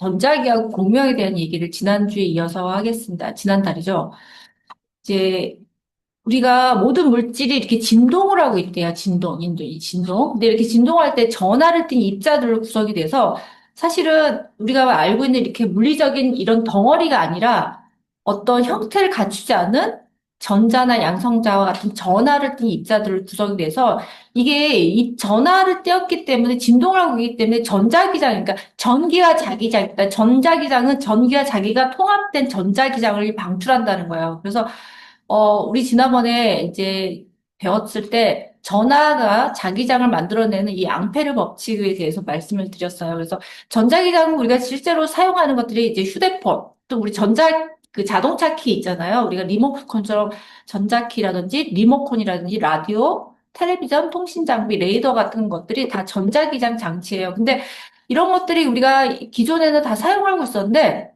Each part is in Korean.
전자기하고 공명에 대한 얘기를 지난주에 이어서 하겠습니다. 지난달이죠. 이제 우리가 모든 물질이 이렇게 진동을 하고 있대요. 이 진동. 근데 이렇게 진동할 때 전하를 띤 입자들로 구성이 돼서 사실은 우리가 알고 있는 이렇게 물리적인 이런 덩어리가 아니라 어떤 형태를 갖추지 않은 전자나 양성자와 같은 전하를 띤 입자들로 구성이 돼서 이게 이 전하를 띄었기 때문에 진동을 하고 있기 때문에 전자기장, 그러니까 전기와 자기장, 그러니까 전자기장은 전기와 자기가 통합된 전자기장을 방출한다는 거예요. 그래서 우리 지난번에 이제 배웠을 때 전하가 자기장을 만들어내는 이 앙페르 법칙에 대해서 말씀을 드렸어요. 그래서 전자기장은 우리가 실제로 사용하는 것들이 이제 휴대폰, 또 우리 그 자동차 키 있잖아요. 우리가 리모컨처럼 전자키라든지 리모컨이라든지 라디오, 텔레비전, 통신 장비, 레이더 같은 것들이 다 전자기장 장치예요. 근데 이런 것들이 우리가 기존에는 다 사용하고 있었는데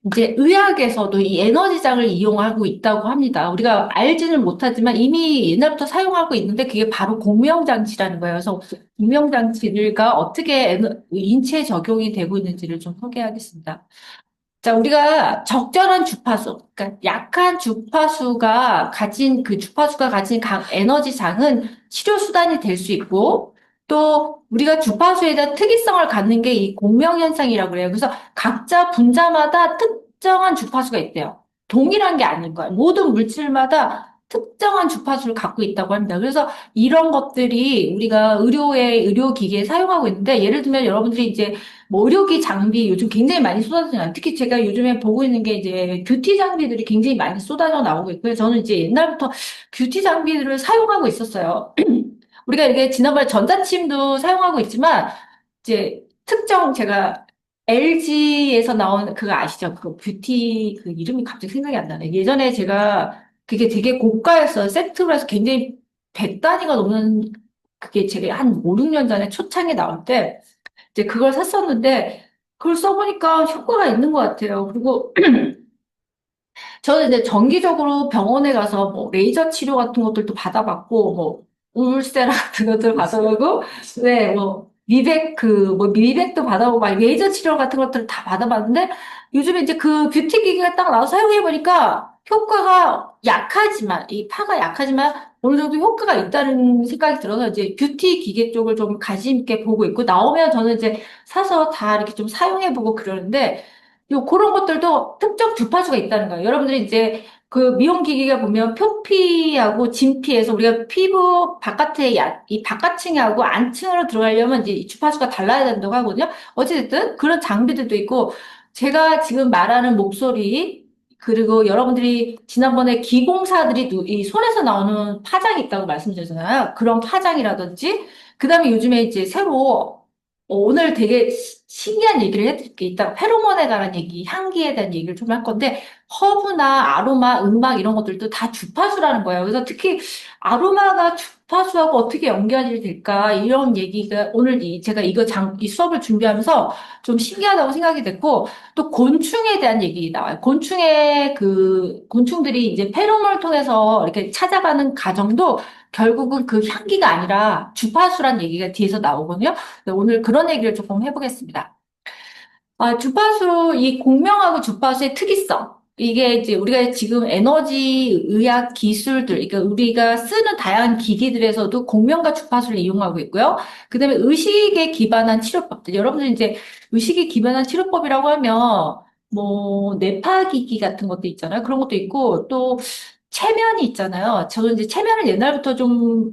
이제 의학에서도 이 에너지장을 이용하고 있다고 합니다. 우리가 알지는 못하지만 이미 옛날부터 사용하고 있는데 그게 바로 공명장치라는 거예요. 그래서 공명장치가 어떻게 인체에 적용이 되고 있는지를 좀 소개하겠습니다. 자, 우리가 적절한 주파수, 그러니까 약한 주파수가 가진 그 주파수가 가진 에너지장은 치료 수단이 될 수 있고 또 우리가 주파수에 대한 특이성을 갖는 게 이 공명 현상이라고 그래요. 그래서 각자 분자마다 특정한 주파수가 있대요. 동일한 게 아닌 거예요. 모든 물질마다 특정한 주파수를 갖고 있다고 합니다. 그래서 이런 것들이 우리가 의료기기에 사용하고 있는데 예를 들면 여러분들이 이제 뭐 의료기 장비 요즘 굉장히 많이 쏟아지잖아요. 특히 제가 요즘에 보고 있는 게 이제 뷰티 장비들이 굉장히 많이 쏟아져 나오고 있고요. 저는 이제 옛날부터 뷰티 장비들을 사용하고 있었어요. 우리가 이렇게 지난번에 전자침도 사용하고 있지만 이제 특정 제가 LG에서 나온 그거 아시죠? 그 뷰티 그 이름이 갑자기 생각이 안 나네. 예전에 제가 그게 되게 고가였어요. 세트로 해서 굉장히 100단위가 넘는 그게 제가 한 5, 6년 전에 초창에 나올 때 이제 그걸 샀었는데 그걸 써보니까 효과가 있는 것 같아요. 그리고 저는 이제 정기적으로 병원에 가서 뭐 레이저 치료 같은 것들도 받아봤고 뭐 울세라 같은 것들 받아보고 네, 뭐 미백도 받아보고 막 레이저 치료 같은 것들을 다 받아봤는데 요즘에 이제 그 뷰티 기기가 딱 나와서 사용해 보니까 효과가 약하지만 이 파가 약하지만 어느 정도 효과가 있다는 생각이 들어서 이제 뷰티 기계 쪽을 좀 관심 있게 보고 있고 나오면 저는 이제 사서 다 이렇게 좀 사용해 보고 그러는데 그런 것들도 특정 주파수가 있다는 거예요. 여러분들이 이제 그 미용기기가 보면 표피하고 진피에서 우리가 피부 바깥에 이 바깥층하고 안층으로 들어가려면 이제 이 주파수가 달라야 된다고 하거든요. 어찌됐든 그런 장비들도 있고 제가 지금 말하는 목소리 그리고 여러분들이 지난번에 기공사들이 이 손에서 나오는 파장이 있다고 말씀드렸잖아요. 그런 파장이라든지 그다음에 요즘에 이제 새로 오늘 되게 신기한 얘기를 해드릴게요. 이따가 페로몬에 관한 얘기, 향기에 대한 얘기를 좀 할 건데, 허브나 아로마, 음악 이런 것들도 다 주파수라는 거예요. 그래서 특히 아로마가 주파수하고 어떻게 연결이 될까, 이런 얘기가 오늘 제가 이 수업을 준비하면서 좀 신기하다고 생각이 됐고, 또 곤충에 대한 얘기 나와요. 곤충들이 이제 페로몬을 통해서 이렇게 찾아가는 과정도 결국은 그 향기가 아니라 주파수란 얘기가 뒤에서 나오거든요. 네, 오늘 그런 얘기를 조금 해보겠습니다. 이 공명하고 주파수의 특이성. 이게 이제 우리가 지금 에너지 의학 기술들, 그러니까 우리가 쓰는 다양한 기기들에서도 공명과 주파수를 이용하고 있고요. 그 다음에 의식에 기반한 치료법들. 여러분들 이제 의식에 기반한 치료법이라고 하면 뭐 뇌파기기 같은 것도 있잖아요. 그런 것도 있고 또 체면이 있잖아요. 저는 이제 체면을 옛날부터 좀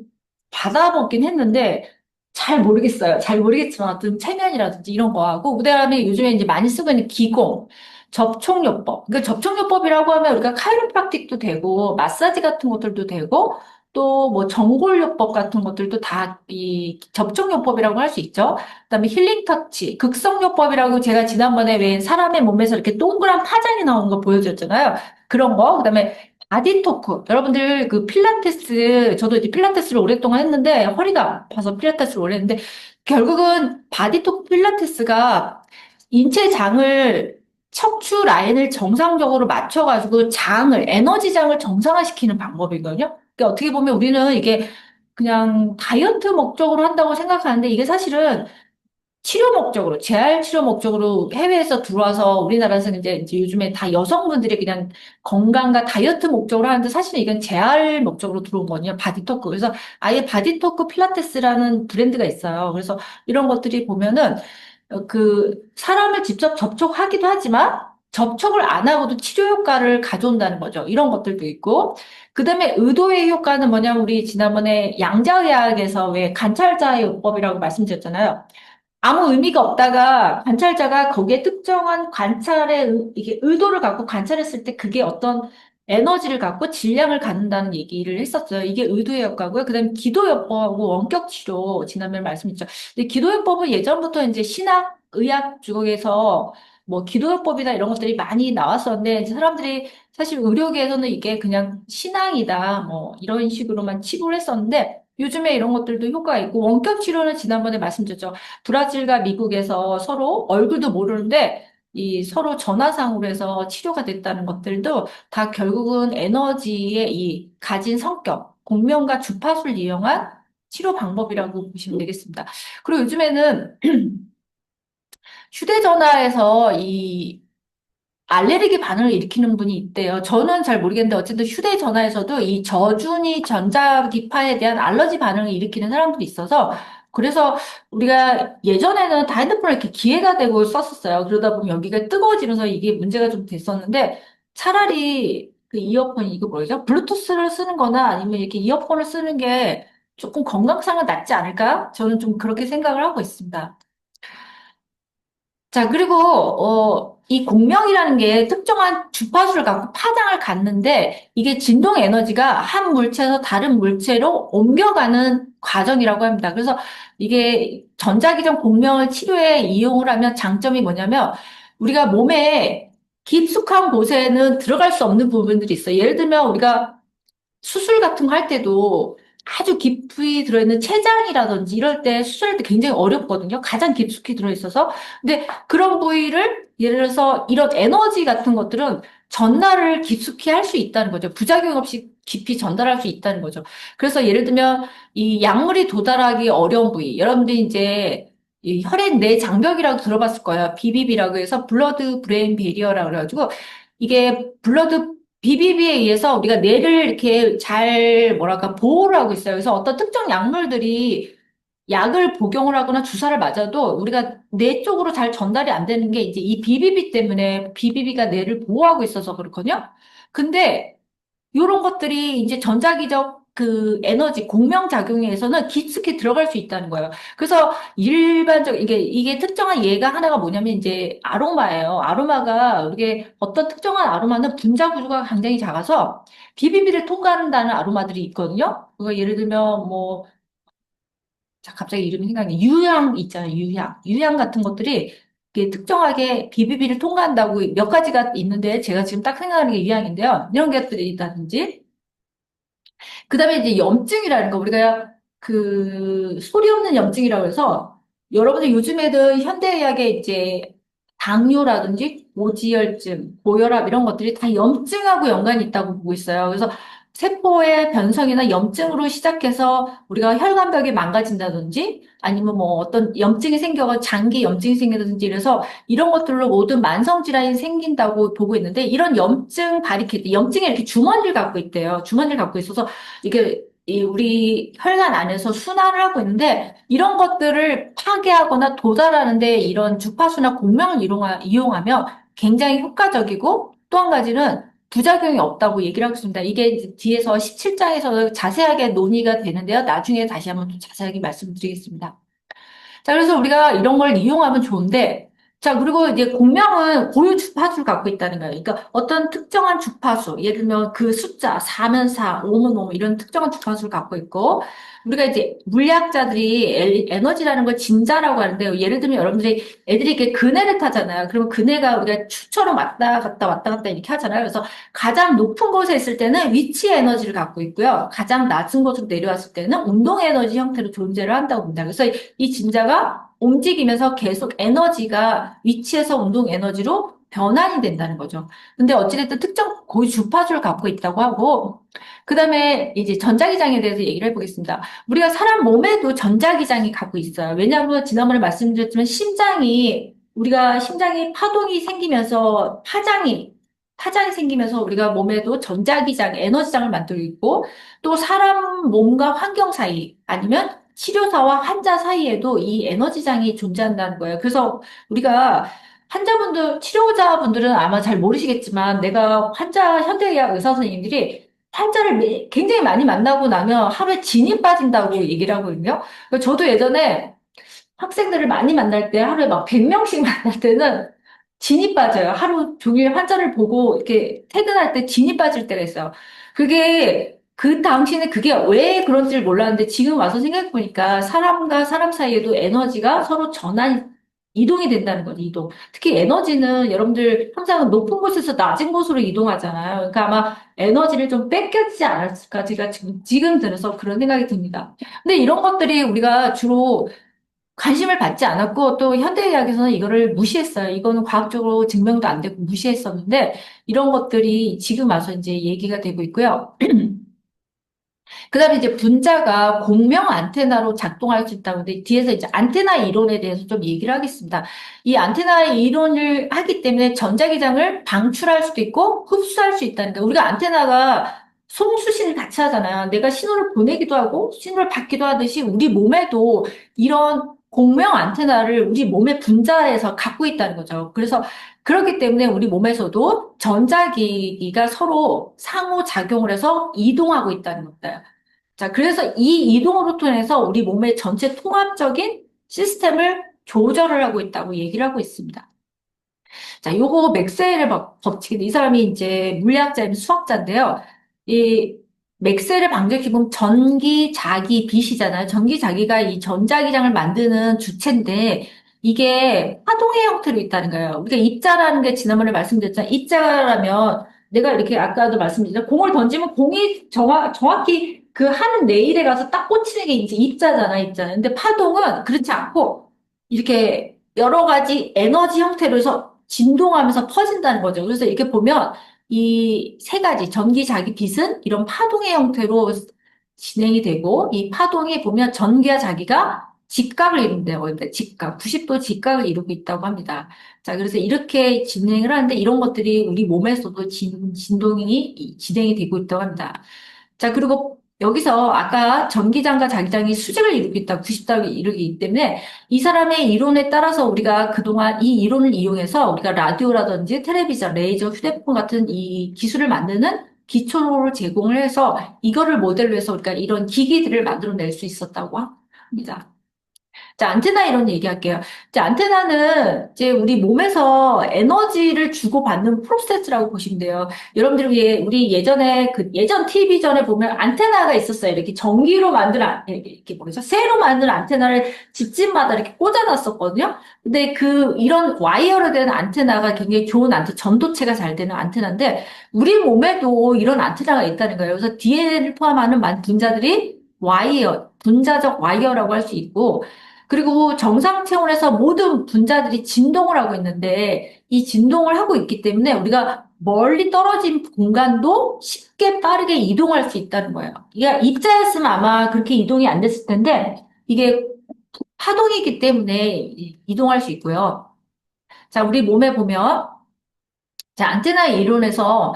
받아먹긴 했는데 잘 모르겠어요. 잘 모르겠지만 어떤 체면이라든지 이런 거 하고 그다음에 요즘에 이제 많이 쓰고 있는 기공, 접촉요법. 그러니까 접촉요법이라고 하면 우리가 카이로프락틱도 되고 마사지 같은 것들도 되고 또 뭐 정골요법 같은 것들도 다 이 접촉요법이라고 할 수 있죠. 그다음에 힐링 터치, 극성요법이라고 제가 지난번에 왜 사람의 몸에서 이렇게 동그란 파장이 나오는 거 보여줬잖아요. 그런 거. 그다음에 바디 토크. 여러분들 그 필라테스, 저도 이제 필라테스를 오랫동안 했는데 허리가 아파서 필라테스를 오래 했는데 결국은 바디 토크 필라테스가 인체 장을 척추 라인을 정상적으로 맞춰가지고 에너지 장을 정상화시키는 방법이거든요. 그러니까 어떻게 보면 우리는 이게 그냥 다이어트 목적으로 한다고 생각하는데 이게 사실은 치료 목적으로, 재활 치료 목적으로 해외에서 들어와서 우리나라에서 이제 요즘에 다 여성분들이 그냥 건강과 다이어트 목적으로 하는데 사실은 이건 재활 목적으로 들어온 거거든요. 바디토크. 그래서 아예 바디토크 필라테스라는 브랜드가 있어요. 그래서 이런 것들이 보면은 사람을 직접 접촉하기도 하지만 접촉을 안 하고도 치료 효과를 가져온다는 거죠. 이런 것들도 있고. 그다음에 의도의 효과는 뭐냐면 우리 지난번에 양자의학에서 왜 관찰자의요법이라고 말씀드렸잖아요. 아무 의미가 없다가 관찰자가 거기에 특정한 이게 의도를 갖고 관찰했을 때 그게 어떤 에너지를 갖고 질량을 갖는다는 얘기를 했었어요. 이게 의도의 효과고요. 그다음에 기도요법하고 원격치료 지난번에 말씀드렸죠. 근데 기도요법은 예전부터 이제 신학, 의학 쪽에서 뭐 기도요법이나 이런 것들이 많이 나왔었는데 이제 사람들이 사실 의료계에서는 이게 그냥 신앙이다 뭐 이런 식으로만 치부를 했었는데 요즘에 이런 것들도 효과가 있고 원격 치료는 지난번에 말씀드렸죠. 브라질과 미국에서 서로 얼굴도 모르는데 이 서로 전화상으로 해서 치료가 됐다는 것들도 다 결국은 에너지의 이 가진 성격, 공명과 주파수를 이용한 치료 방법이라고 보시면 되겠습니다. 그리고 요즘에는 휴대전화에서 이 알레르기 반응을 일으키는 분이 있대요. 저는 잘 모르겠는데 어쨌든 휴대전화에서도 이 저준위 전자기파에 대한 알러지 반응을 일으키는 사람들이 있어서 그래서 우리가 예전에는 다 핸드폰을 이렇게 기회가 되고 썼었어요. 그러다 보면 여기가 뜨거워지면서 이게 문제가 좀 됐었는데 차라리 그 이어폰 이거 뭐죠? 블루투스를 쓰는 거나 아니면 이렇게 이어폰을 쓰는 게 조금 건강상은 낫지 않을까? 저는 좀 그렇게 생각을 하고 있습니다. 자, 그리고, 이 공명이라는 게 특정한 주파수를 갖고 파장을 갖는데, 이게 진동 에너지가 한 물체에서 다른 물체로 옮겨가는 과정이라고 합니다. 그래서 이게 전자기전 공명을 치료에 이용을 하면 장점이 뭐냐면, 우리가 몸에 깊숙한 곳에는 들어갈 수 없는 부분들이 있어요. 예를 들면 우리가 수술 같은 거 할 때도 아주 깊이 들어있는 췌장이라든지 이럴 때 수술할 때 굉장히 어렵거든요. 가장 깊숙이 들어있어서. 근데 그런 부위를 예를 들어서 이런 에너지 같은 것들은 전달을 깊숙이 할 수 있다는 거죠. 부작용 없이 깊이 전달할 수 있다는 거죠. 그래서 예를 들면 이 약물이 도달하기 어려운 부위, 여러분들이 이제 이 혈액 내 장벽이라고 들어봤을 거예요. BBB라고 해서 블러드 브레인 베리어라고 그래가지고 이게 블러드 BBB에 의해서 우리가 뇌를 이렇게 잘, 뭐랄까, 보호를 하고 있어요. 그래서 어떤 특정 약물들이 약을 복용을 하거나 주사를 맞아도 우리가 뇌 쪽으로 잘 전달이 안 되는 게 이제 이 BBB 때문에 BBB가 뇌를 보호하고 있어서 그렇거든요. 근데 이런 것들이 이제 전자기적 그 에너지 공명작용에 의해서는 깊숙이 들어갈 수 있다는 거예요. 그래서 이게 특정한 예가 하나가 뭐냐면 이제 아로마예요. 아로마가 이게 어떤 특정한 아로마는 분자 구조가 굉장히 작아서 비비비를 통과한다는 아로마들이 있거든요. 그거 예를 들면 뭐, 자, 갑자기 이름이 생각나네. 유향 있잖아요. 유향. 유향 같은 것들이 이게 특정하게 비비비를 통과한다고 몇 가지가 있는데 제가 지금 딱 생각하는 게 유향인데요. 이런 것들이 있다든지 그다음에 이제 염증이라는 거 우리가 소리 없는 염증이라고 해서 여러분들 요즘 애들 현대의학에 이제 당뇨라든지 고지혈증, 고혈압 이런 것들이 다 염증하고 연관이 있다고 보고 있어요. 그래서 세포의 변성이나 염증으로 시작해서 우리가 혈관벽이 망가진다든지 아니면 뭐 어떤 염증이 생겨서 장기 염증이 생긴다든지 이래서 이런 것들로 모든 만성 질환이 생긴다고 보고 있는데 이런 염증 바리케이트, 염증이 이렇게 주머니를 갖고 있대요. 주머니를 갖고 있어서 이게 이 우리 혈관 안에서 순환을 하고 있는데 이런 것들을 파괴하거나 도달하는데 이런 주파수나 공명을 이용하면 굉장히 효과적이고 또 한 가지는 부작용이 없다고 얘기를 하고 있습니다. 이게 이제 뒤에서 17장에서 자세하게 논의가 되는데요. 나중에 다시 한번 또 자세하게 말씀드리겠습니다. 자, 그래서 우리가 이런 걸 이용하면 좋은데, 자, 그리고 이제 공명은 고유 주파수를 갖고 있다는 거예요. 그러니까 어떤 특정한 주파수, 예를 들면 그 숫자, 4면 4, 5면 5, 이런 특정한 주파수를 갖고 있고, 우리가 이제 물리학자들이 에너지라는 걸 진자라고 하는데요. 예를 들면 여러분들이 애들이 이렇게 그네를 타잖아요. 그러면 그네가 우리가 추처럼 왔다 갔다 이렇게 하잖아요. 그래서 가장 높은 곳에 있을 때는 위치 에너지를 갖고 있고요. 가장 낮은 곳으로 내려왔을 때는 운동 에너지 형태로 존재를 한다고 봅니다. 그래서 이 진자가 움직이면서 계속 에너지가 위치에서 운동 에너지로 변환이 된다는 거죠. 근데 어찌됐든 특정 고유 주파수를 갖고 있다고 하고, 그 다음에 이제 전자기장에 대해서 얘기를 해보겠습니다. 우리가 사람 몸에도 전자기장이 갖고 있어요. 왜냐하면 지난번에 말씀드렸지만 우리가 심장이 파동이 생기면서 파장이 생기면서 우리가 몸에도 전자기장, 에너지장을 만들고 있고, 또 사람 몸과 환경 사이, 아니면 치료사와 환자 사이에도 이 에너지장이 존재한다는 거예요. 그래서 우리가 치료자분들은 아마 잘 모르시겠지만, 현대의학 의사 선생님들이 환자를 굉장히 많이 만나고 나면 하루에 진이 빠진다고 얘기를 하거든요. 저도 예전에 학생들을 많이 만날 때 하루에 막 100명씩 만날 때는 진이 빠져요. 하루 종일 환자를 보고 이렇게 퇴근할 때 진이 빠질 때가 있어요. 그 당시에는 그게 왜 그런지를 몰랐는데 지금 와서 생각해보니까 사람과 사람 사이에도 에너지가 서로 이동이 된다는 거죠, 이동. 특히 에너지는 여러분들 항상 높은 곳에서 낮은 곳으로 이동하잖아요. 그러니까 아마 에너지를 좀 뺏겨지지 않았을까 제가 지금 들어서 그런 생각이 듭니다. 근데 이런 것들이 우리가 주로 관심을 받지 않았고 또 현대의학에서는 이거를 무시했어요. 이거는 과학적으로 증명도 안 되고 무시했었는데 이런 것들이 지금 와서 이제 얘기가 되고 있고요. 그다음에 이제 분자가 공명 안테나로 작동할 수 있다고 하는데 뒤에서 이제 안테나 이론에 대해서 좀 얘기를 하겠습니다. 이 안테나 이론을 하기 때문에 전자기장을 방출할 수도 있고 흡수할 수 있다는 거예요. 우리가 안테나가 송수신을 같이 하잖아요. 내가 신호를 보내기도 하고 신호를 받기도 하듯이 우리 몸에도 이런 공명 안테나를 우리 몸의 분자에서 갖고 있다는 거죠. 그래서 그렇기 때문에 우리 몸에서도 전자기기가 서로 상호작용을 해서 이동하고 있다는 겁니다. 자, 그래서 이 이동으로 통해서 우리 몸의 전체 통합적인 시스템을 조절을 하고 있다고 얘기를 하고 있습니다. 자, 요거 맥스웰의 법칙인데, 이 사람이 이제 물리학자이면 수학자인데요. 이 맥스웰의 방정 기본 전기, 자기, 빛이잖아요. 전기, 자기가 이 전자기장을 만드는 주체인데, 이게 파동의 형태로 있다는 거예요. 우리가 입자라는 게 지난번에 말씀드렸잖아요. 입자라면 내가 이렇게 아까도 말씀드렸죠. 공을 던지면 공이 정확히 그 하는 레일에 가서 딱 꽂히는 게 이제 입자잖아, 입자. 근데 파동은 그렇지 않고, 이렇게 여러 가지 에너지 형태로 해서 진동하면서 퍼진다는 거죠. 그래서 이렇게 보면 이 세 가지 전기, 자기, 빛은 이런 파동의 형태로 진행이 되고 이 파동이 보면 전기와 자기가 직각을 이룬다고 합니다. 직각, 90도 직각을 이루고 있다고 합니다. 자, 그래서 이렇게 진행을 하는데 이런 것들이 우리 몸에서도 진동이 진행이 되고 있다고 합니다. 자, 그리고 여기서 아까 전기장과 자기장이 수직을 이루고 있다, 90도를 이루기 때문에 이 사람의 이론에 따라서 우리가 그동안 이 이론을 이용해서 우리가 라디오라든지 텔레비전, 레이저, 휴대폰 같은 이 기술을 만드는 기초를 제공을 해서 이거를 모델로 해서 우리가 이런 기기들을 만들어낼 수 있었다고 합니다. 자, 안테나 이런 얘기할게요. 자, 안테나는 이제 우리 몸에서 에너지를 주고받는 프로세스라고 보시면 돼요. 여러분들이 우리 예전에 예전 TV전에 보면 안테나가 있었어요. 이렇게 전기로 만든 이렇게 뭐죠? 쇠로 만든 안테나를 집집마다 이렇게 꽂아놨었거든요. 근데 이런 와이어로 된 안테나가 굉장히 좋은 전도체가 잘 되는 안테나인데 우리 몸에도 이런 안테나가 있다는 거예요. 그래서 DNA를 포함하는 많은 분자들이 분자적 와이어라고 할 수 있고 그리고 정상 체온에서 모든 분자들이 진동을 하고 있는데 이 진동을 하고 있기 때문에 우리가 멀리 떨어진 공간도 쉽게 빠르게 이동할 수 있다는 거예요. 이게 입자였으면 아마 그렇게 이동이 안 됐을 텐데 이게 파동이기 때문에 이동할 수 있고요. 자, 우리 몸에 보면 자, 안테나 이론에서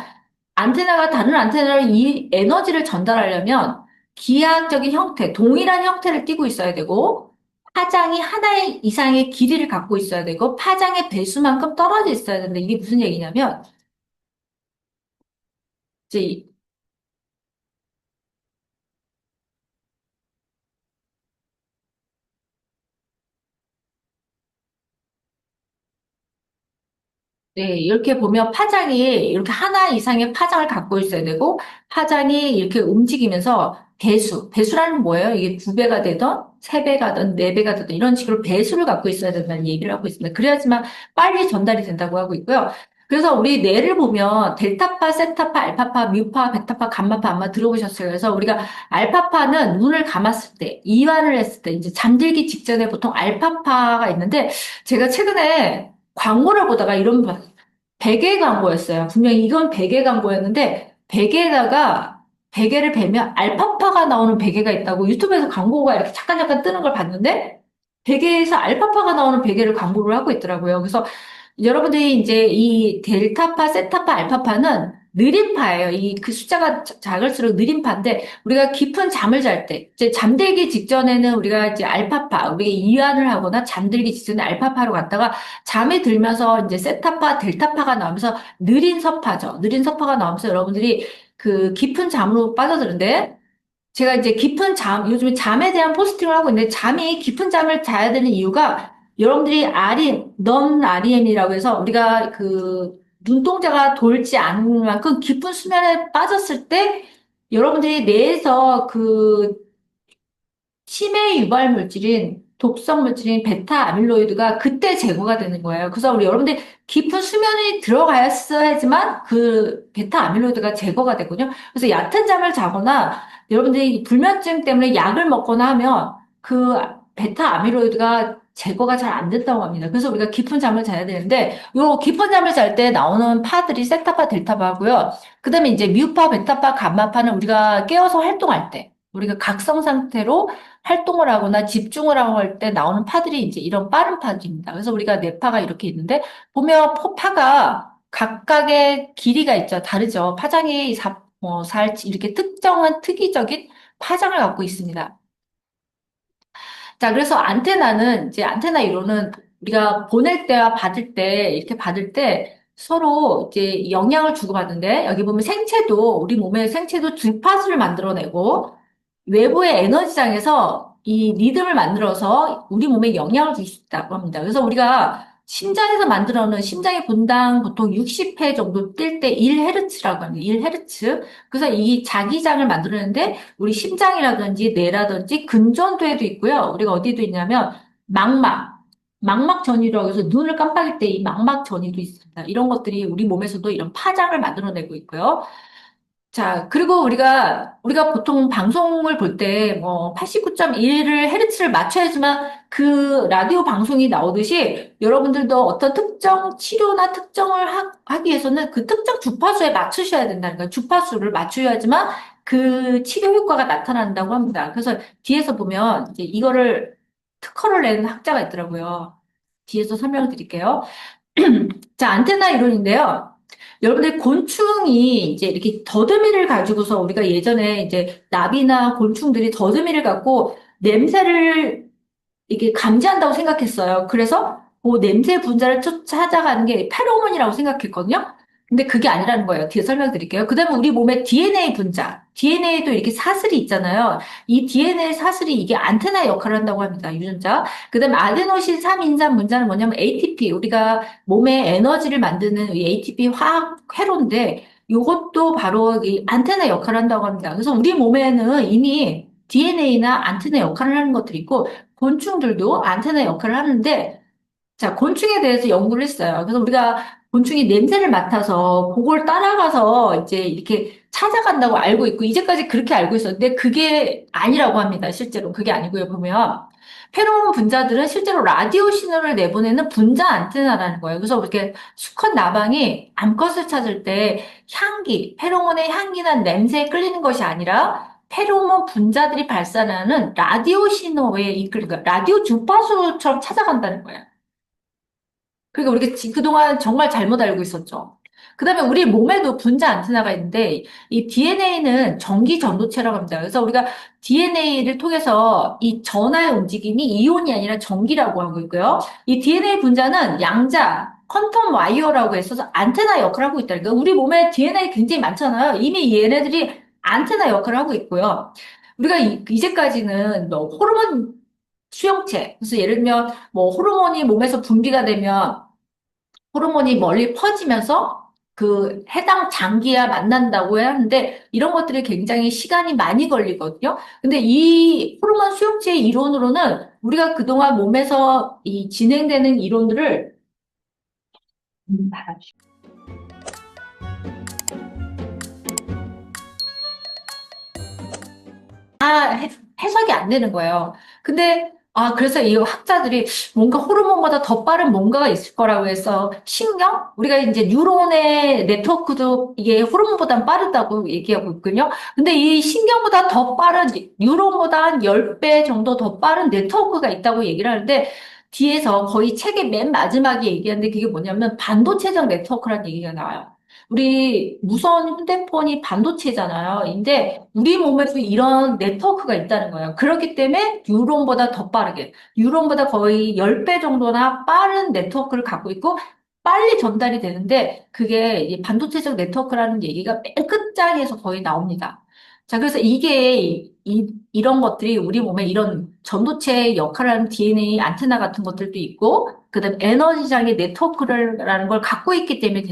안테나가 다른 안테나로 이 에너지를 전달하려면 기하학적인 형태, 동일한 형태를 띠고 있어야 되고, 파장이 하나의 이상의 길이를 갖고 있어야 되고, 파장의 배수만큼 떨어져 있어야 되는데, 이게 무슨 얘기냐면, 이제 네, 이렇게 보면 파장이 이렇게 하나 이상의 파장을 갖고 있어야 되고, 파장이 이렇게 움직이면서 배수라는 뭐예요? 이게 두 배가 되든, 세 배가 되든, 네 배가 되든, 이런 식으로 배수를 갖고 있어야 된다는 얘기를 하고 있습니다. 그래야지만 빨리 전달이 된다고 하고 있고요. 그래서 우리 뇌를 보면 델타파, 세타파, 알파파, 뮤파, 베타파, 감마파 아마 들어보셨어요. 그래서 우리가 알파파는 눈을 감았을 때, 이완을 했을 때, 이제 잠들기 직전에 보통 알파파가 있는데, 제가 최근에 광고를 보다가 이런 거 봤어요. 베개 광고였어요. 분명히 이건 베개 광고였는데 베개를 베면 알파파가 나오는 베개가 있다고 유튜브에서 광고가 이렇게 잠깐 잠깐 뜨는 걸 봤는데 베개에서 알파파가 나오는 베개를 광고를 하고 있더라고요. 그래서 여러분들이 이제 이 델타파, 세타파, 알파파는 느림파예요. 이 그 숫자가 작을수록 느림파인데 우리가 깊은 잠을 잘 때, 이제 잠들기 직전에는 우리가 이제 알파파, 우리가 이완을 하거나 잠들기 직전에 알파파로 갔다가 잠이 들면서 이제 세타파, 델타파가 나오면서 느린 서파죠. 느린 서파가 나오면서 여러분들이 그 깊은 잠으로 빠져드는데 제가 이제 깊은 잠, 요즘에 잠에 대한 포스팅을 하고 있는데 잠이 깊은 잠을 자야 되는 이유가 여러분들이 넌 REM이라고 해서 우리가 그 눈동자가 돌지 않을 만큼 깊은 수면에 빠졌을 때 여러분들이 뇌에서 그 치매 유발 물질인 독성 물질인 베타 아밀로이드가 그때 제거가 되는 거예요. 그래서 우리 여러분들 깊은 수면에 들어가야지만 그 베타 아밀로이드가 제거가 되거든요. 그래서 얕은 잠을 자거나 여러분들이 불면증 때문에 약을 먹거나 하면 그 베타 아밀로이드가 제거가 잘 안 된다고 합니다. 그래서 우리가 깊은 잠을 자야 되는데 요 깊은 잠을 잘 때 나오는 파들이 세타파, 델타파고요. 그다음에 이제 미우파, 베타파, 감마파는 우리가 깨어서 활동할 때 우리가 각성 상태로 활동을 하거나 집중을 하고 할 때 나오는 파들이 이제 이런 빠른 파들입니다. 그래서 우리가 뇌파가 이렇게 있는데 보면 파가 각각의 길이가 있죠. 다르죠. 파장이 이렇게 특정한 특이적인 파장을 갖고 있습니다. 자, 그래서 안테나는 이제 안테나 이론은 우리가 보낼 때와 받을 때 이렇게 받을 때 서로 이제 영향을 주고받는데 여기 보면 우리 몸의 생체도 주파수를 만들어내고 외부의 에너지장에서 이 리듬을 만들어서 우리 몸에 영향을 줄 수 있다고 합니다. 그래서 우리가 심장에서 만들어놓은 심장의 분당 보통 60회 정도 뛸 때 1헤르츠라고 합니다. 1헤르츠. 그래서 이 자기장을 만들어내는데 우리 심장이라든지 뇌라든지 근전도에도 있고요. 우리가 어디도 있냐면 망막. 망막 전이라고 해서 눈을 깜빡일 때 이 망막 전이도 있습니다. 이런 것들이 우리 몸에서도 이런 파장을 만들어내고 있고요. 자, 그리고 우리가 보통 방송을 볼 때, 89.1을 헤르츠를 맞춰야지만 그 라디오 방송이 나오듯이 여러분들도 어떤 특정 치료나 특정을 하기 위해서는 그 특정 주파수에 맞추셔야 된다는 거예요. 주파수를 맞추셔야지만 그 치료 효과가 나타난다고 합니다. 그래서 뒤에서 보면 이제 이거를 특허를 낸 학자가 있더라고요. 뒤에서 설명을 드릴게요. 자, 안테나 이론인데요. 여러분들 곤충이 이제 이렇게 더듬이를 가지고서 우리가 예전에 이제 나비나 곤충들이 더듬이를 갖고 냄새를 이게 감지한다고 생각했어요. 그래서 그 냄새 분자를 찾아가는 게 페로몬이라고 생각했거든요. 근데 그게 아니라는 거예요. 뒤에 설명드릴게요. 그다음에 우리 몸에 DNA 분자, DNA도 이렇게 사슬이 있잖아요. 이 DNA 사슬이 이게 안테나 역할을 한다고 합니다. 유전자. 그다음에 아데노신 3인산 분자는 뭐냐면 ATP, 우리가 몸에 에너지를 만드는 이 ATP 화학 회로인데 이것도 바로 이 안테나 역할을 한다고 합니다. 그래서 우리 몸에는 이미 DNA나 안테나 역할을 하는 것들이 있고 곤충들도 안테나 역할을 하는데, 자, 곤충에 대해서 연구를 했어요. 그래서 우리가 곤충이 냄새를 맡아서 그걸 따라가서 이제 이렇게 찾아간다고 알고 있고, 이제까지 그렇게 알고 있었는데, 그게 아니라고 합니다. 실제로. 그게 아니고요. 보면, 페로몬 분자들은 실제로 라디오 신호를 내보내는 분자 안테나라는 거예요. 그래서 이렇게 수컷 나방이 암컷을 찾을 때 페로몬의 향기나 냄새에 끌리는 것이 아니라 페로몬 분자들이 발산하는 라디오 신호에 이끌리는 거예요. 라디오 주파수처럼 찾아간다는 거예요. 그러니까 우리가 그동안 정말 잘못 알고 있었죠. 그다음에 우리 몸에도 분자 안테나가 있는데 이 DNA는 전기 전도체라고 합니다. 그래서 우리가 DNA를 통해서 이 전하의 움직임이 이온이 아니라 전기라고 하고 있고요. 이 DNA 분자는 양자 퀀텀 와이어라고 해서 안테나 역할을 하고 있다. 그러니까 우리 몸에 DNA 굉장히 많잖아요. 이미 얘네들이 안테나 역할을 하고 있고요. 우리가 이제까지는 뭐 호르몬 수용체. 그래서 예를 들면 뭐 호르몬이 몸에서 분비가 되면 호르몬이 멀리 퍼지면서 그 해당 장기와 만난다고 하는데 이런 것들이 굉장히 시간이 많이 걸리거든요. 근데 이 호르몬 수용체의 이론으로는 우리가 그동안 몸에서 이 진행되는 이론들을 다 해석이 안 되는 거예요. 근데 그래서 이 학자들이 뭔가 호르몬보다 더 빠른 뭔가가 있을 거라고 해서 신경? 우리가 이제 뉴런의 네트워크도 이게 호르몬보다 빠르다고 얘기하고 있거든요. 근데 이 신경보다 더 빠른, 뉴런보다 한 10배 정도 더 빠른 네트워크가 있다고 얘기를 하는데 뒤에서 거의 책의 맨 마지막에 얘기하는데 그게 뭐냐면 반도체적 네트워크라는 얘기가 나와요. 우리 무선 휴대폰이 반도체잖아요. 근데 우리 몸에도 이런 네트워크가 있다는 거예요. 그렇기 때문에 뉴런보다 더 빠르게, 뉴런보다 거의 10배 정도나 빠른 네트워크를 갖고 있고 빨리 전달이 되는데 그게 이 반도체적 네트워크라는 얘기가 맨 끝자리에서 거의 나옵니다. 자, 그래서 이게 이런 것들이 우리 몸에 이런 전도체 역할을 하는 DNA 안테나 같은 것들도 있고 그다음 에너지장의 네트워크라는 걸 갖고 있기 때문에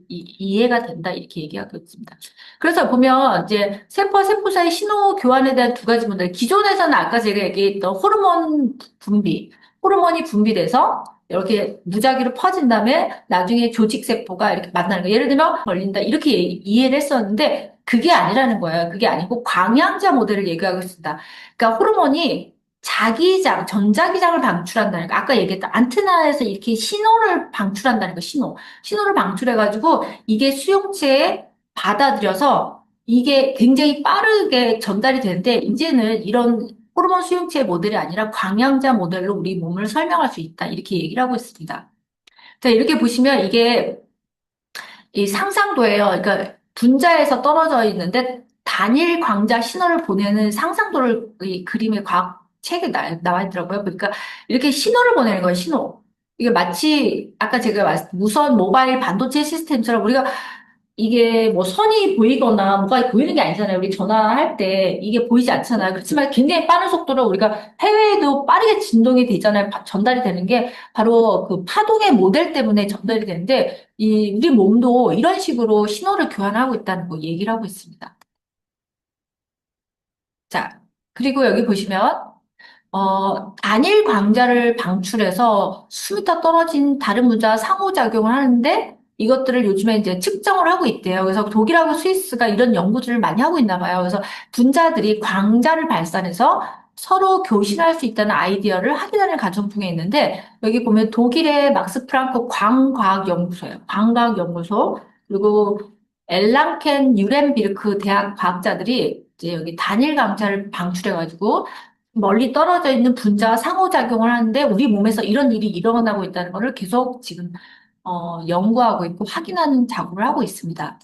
이해가 된다 이렇게 얘기하고 있습니다. 그래서 보면 이제 세포와 세포 사이 신호 교환에 대한 두 가지 문제. 기존에서는 아까 제가 얘기했던 호르몬 분비, 호르몬이 분비돼서 이렇게 무작위로 퍼진 다음에 나중에 조직 세포가 이렇게 만나는 거예요. 예를 들면 걸린다 이렇게 이해를 했었는데 그게 아니라는 거예요. 그게 아니고 광양자 모델을 얘기하고 있습니다. 그러니까 호르몬이 자기장, 전자기장을 방출한다는 거. 아까 얘기했던 안테나에서 이렇게 신호를 방출한다는 거, 신호. 신호를 방출해가지고 이게 수용체에 받아들여서 이게 굉장히 빠르게 전달이 되는데 이제는 이런 호르몬 수용체 모델이 아니라 광양자 모델로 우리 몸을 설명할 수 있다. 이렇게 얘기를 하고 있습니다. 자, 이렇게 보시면 이게 이 상상도예요. 그러니까 분자에서 떨어져 있는데 단일 광자 신호를 보내는 상상도를 이 그림의 과학 책에 나와 있더라고요. 그러니까 이렇게 신호를 보내는 거예요, 신호. 이게 마치 아까 제가 무선 모바일 반도체 시스템처럼 우리가 이게 뭐 선이 보이거나 뭐가 보이는 게 아니잖아요. 우리 전화할 때 이게 보이지 않잖아요. 그렇지만 굉장히 빠른 속도로 우리가 해외에도 빠르게 진동이 되잖아요. 전달이 되는 게 바로 그 파동의 모델 때문에 전달이 되는데 우리 몸도 이런 식으로 신호를 교환하고 있다는 거 얘기를 하고 있습니다. 자, 그리고 여기 보시면 단일 광자를 방출해서 수미터 떨어진 다른 분자와 상호작용을 하는데 이것들을 요즘에 이제 측정을 하고 있대요. 그래서 독일하고 스위스가 이런 연구들을 많이 하고 있나 봐요. 그래서 분자들이 광자를 발산해서 서로 교신할 수 있다는 아이디어를 확인하는 가정중에 있는데 여기 보면 독일의 막스 프랑크 광과학연구소예요. 광과학연구소 그리고 엘랑켄 유렌비르크 대학 과학자들이 이제 여기 단일 광자를 방출해가지고 멀리 떨어져 있는 분자와 상호작용을 하는데 우리 몸에서 이런 일이 일어나고 있다는 것을 계속 지금 연구하고 있고 확인하는 작업을 하고 있습니다.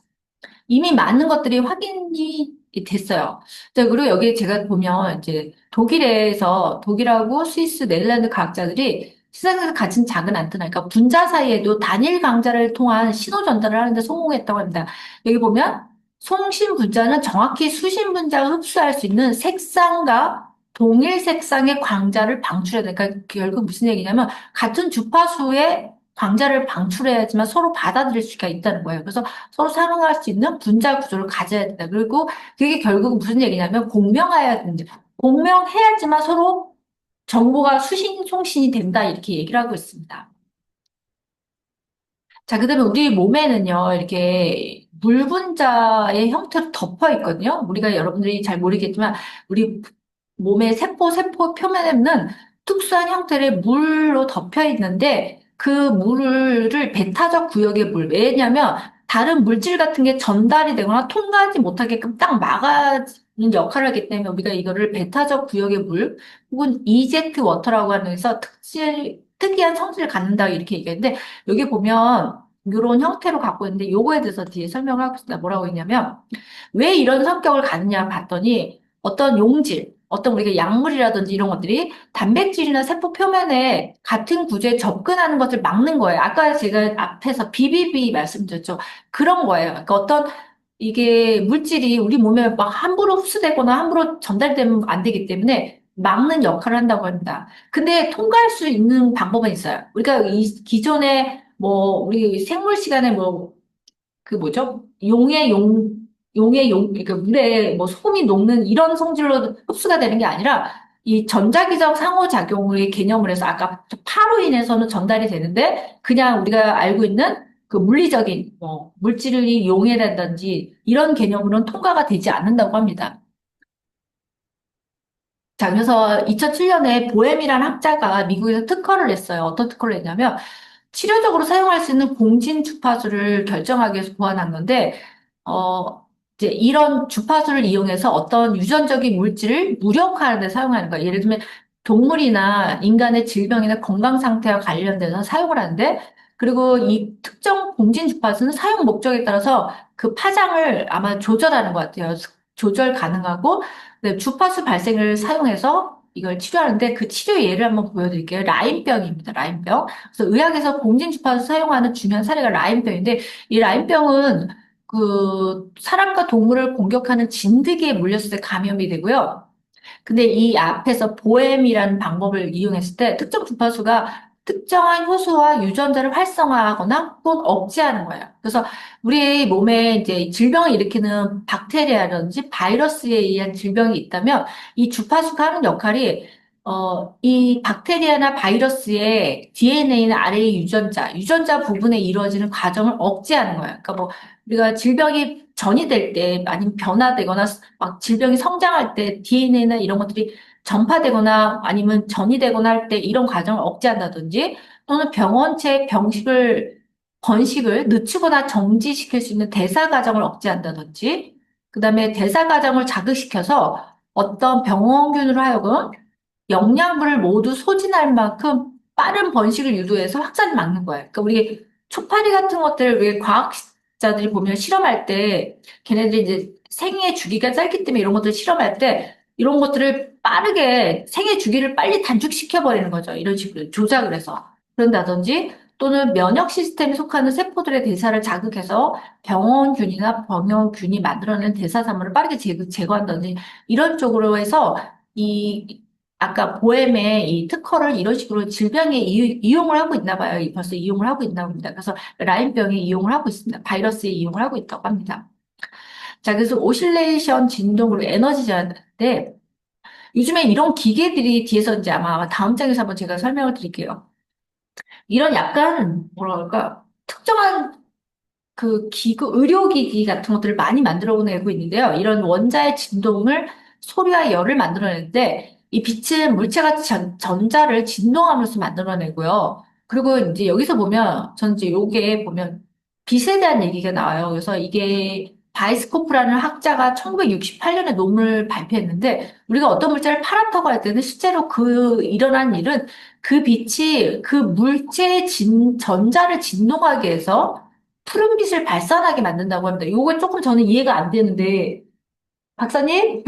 이미 많은 것들이 확인이 됐어요. 자, 그리고 여기 제가 보면 이제 독일하고 스위스, 네덜란드 과학자들이 세상에서 가진 작은 안테나, 그러니까 분자 사이에도 단일 강자를 통한 신호 전달을 하는데 성공했다고 합니다. 여기 보면 송신 분자는 정확히 수신 분자가 흡수할 수 있는 색상과 동일 색상의 광자를 방출해야 돼. 그러니까 결국 무슨 얘기냐면 같은 주파수의 광자를 방출해야지만 서로 받아들일 수가 있다는 거예요. 그래서 서로 사용할 수 있는 분자 구조를 가져야 된다. 그리고 그게 결국 무슨 얘기냐면 공명해야 된다. 공명해야지만 서로 정보가 수신, 송신이 된다. 이렇게 얘기를 하고 있습니다. 자, 그다음에 우리 몸에는요, 이렇게 물 분자의 형태로 덮어 있거든요. 우리가 여러분들이 잘 모르겠지만, 우리 몸의 세포 표면에는 특수한 형태의 물로 덮여 있는데, 그 물을 배타적 구역의 물. 왜냐면, 다른 물질 같은 게 전달이 되거나 통과하지 못하게끔 딱 막아주는 역할을 하기 때문에 우리가 이거를 배타적 구역의 물, 혹은 이젝트 워터라고 하면서 특이한 성질을 갖는다 이렇게 얘기하는데, 여기 보면 이런 형태로 갖고 있는데 요거에 대해서 뒤에 설명을 하고 있습니다. 뭐라고 했냐면 왜 이런 성격을 갖느냐 봤더니 어떤 용질, 어떤 우리가 약물이라든지 이런 것들이 단백질이나 세포 표면에 같은 구조에 접근하는 것을 막는 거예요. 아까 제가 앞에서 BBB 말씀드렸죠. 그런 거예요. 그러니까 어떤 이게 물질이 우리 몸에 막 함부로 흡수되거나 함부로 전달되면 안 되기 때문에 막는 역할을 한다고 합니다. 근데 통과할 수 있는 방법은 있어요. 우리가 이 기존에 뭐 우리 생물 시간에 뭐 그 뭐죠? 그러니까 물에 뭐 소금이 녹는 이런 성질로 흡수가 되는 게 아니라 이 전자기적 상호작용의 개념을 해서 아까 파로 인해서는 전달이 되는데 그냥 우리가 알고 있는 그 물리적인 뭐 물질이 용해된다든지 이런 개념으로는 통과가 되지 않는다고 합니다. 자, 그래서 2007년에 보엠이라는 학자가 미국에서 특허를 냈어요. 어떤 특허를 냈냐면, 치료적으로 사용할 수 있는 공진 주파수를 결정하기 위해서 고안한 건데, 어, 이제 이런 주파수를 이용해서 어떤 유전적인 물질을 무력화하는 데 사용하는 거예요. 예를 들면 동물이나 인간의 질병이나 건강 상태와 관련돼서 사용을 하는데, 그리고 이 특정 공진 주파수는 사용 목적에 따라서 그 파장을 아마 조절하는 것 같아요. 조절 가능하고, 네, 주파수 발생을 사용해서 이걸 치료하는데 그 치료 예를 한번 보여드릴게요. 라임병입니다. 라임병. 그래서 의학에서 공진 주파수 사용하는 중요한 사례가 라임병인데 이 라임병은 그 사람과 동물을 공격하는 진드기에 물렸을 때 감염이 되고요. 근데 이 앞에서 보엠이라는 방법을 이용했을 때 특정 주파수가 특정한 효소와 유전자를 활성화하거나 혹은 억제하는 거예요. 그래서 우리 몸에 이제 질병을 일으키는 박테리아라든지 바이러스에 의한 질병이 있다면 이 주파수가 하는 역할이 이 박테리아나 바이러스의 DNA나 RNA 유전자 부분에 이루어지는 과정을 억제하는 거예요. 그러니까 뭐 우리가 질병이 전이될 때 아니면 변화되거나 막 질병이 성장할 때 DNA나 이런 것들이 전파되거나 아니면 전이되거나 할 때 이런 과정을 억제한다든지 또는 병원체 번식을 늦추거나 정지시킬 수 있는 대사 과정을 억제한다든지 그다음에 대사 과정을 자극시켜서 어떤 병원균으로 하여금 영양분을 모두 소진할 만큼 빠른 번식을 유도해서 확산을 막는 거예요. 그러니까 우리 초파리 같은 것들을 왜 과학자들이 보면 실험할 때 걔네들이 이제 생애 주기가 짧기 때문에 이런 것들을 실험할 때 이런 것들을 빠르게 생애 주기를 빨리 단축시켜 버리는 거죠. 이런 식으로 조작을 해서 그런다든지 또는 면역 시스템에 속하는 세포들의 대사를 자극해서 병원균이나 병원균이 만들어낸 대사산물을 빠르게 제거한다든지 이런 쪽으로 해서 이 아까 보엠의 이 특허를 이런 식으로 질병에 이용을 하고 있나 봐요. 벌써 이용을 하고 있나 봅니다. 그래서 라임병에 이용을 하고 있습니다. 바이러스에 이용을 하고 있다고 합니다. 자, 그래서 오실레이션 진동으로 에너지자인데 요즘에 이런 기계들이 뒤에서 이제 아마 다음 장에서 한번 제가 설명을 드릴게요. 이런 약간 뭐라 그럴까 특정한 그 의료기기 같은 것들을 많이 만들어내고 있는데요. 이런 원자의 진동을 소리와 열을 만들어내는데 이 빛은 물체같이 전자를 진동함으로써 만들어내고요. 그리고 이제 여기서 보면 전 이제 요게 보면 빛에 대한 얘기가 나와요. 그래서 이게 바이스코프라는 학자가 1968년에 논문을 발표했는데 우리가 어떤 물체를 파랗다고 할 때는 실제로 그 일어난 일은 그 빛이 그 물체의 전자를 진동하게 해서 푸른빛을 발산하게 만든다고 합니다. 요거 조금 저는 이해가 안 되는데, 박사님?